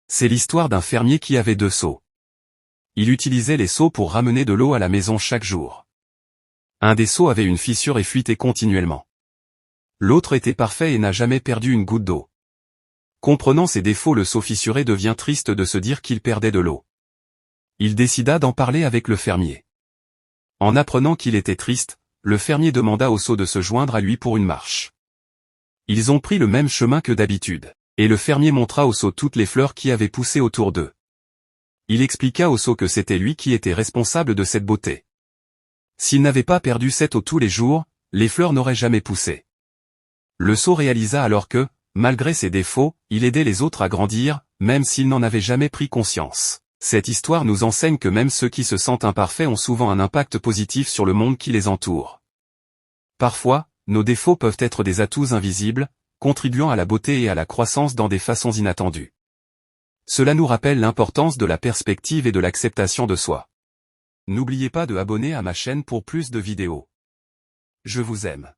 C'est l'histoire d'un fermier qui avait 2 seaux. Il utilisait les seaux pour ramener de l'eau à la maison chaque jour. Un des seaux avait une fissure et fuitait continuellement. L'autre était parfait et n'a jamais perdu une goutte d'eau. Comprenant ses défauts, le seau fissuré devient triste de se dire qu'il perdait de l'eau. Il décida d'en parler avec le fermier. En apprenant qu'il était triste, le fermier demanda au seau de se joindre à lui pour une marche. Ils ont pris le même chemin que d'habitude, et le fermier montra au seau toutes les fleurs qui avaient poussé autour d'eux. Il expliqua au seau que c'était lui qui était responsable de cette beauté. S'il n'avait pas perdu cette eau tous les jours, les fleurs n'auraient jamais poussé. Le seau réalisa alors que, malgré ses défauts, il aidait les autres à grandir, même s'il n'en avait jamais pris conscience. Cette histoire nous enseigne que même ceux qui se sentent imparfaits ont souvent un impact positif sur le monde qui les entoure. Parfois, nos défauts peuvent être des atouts invisibles, contribuant à la beauté et à la croissance dans des façons inattendues. Cela nous rappelle l'importance de la perspective et de l'acceptation de soi. N'oubliez pas de abonner à ma chaîne pour plus de vidéos. Je vous aime.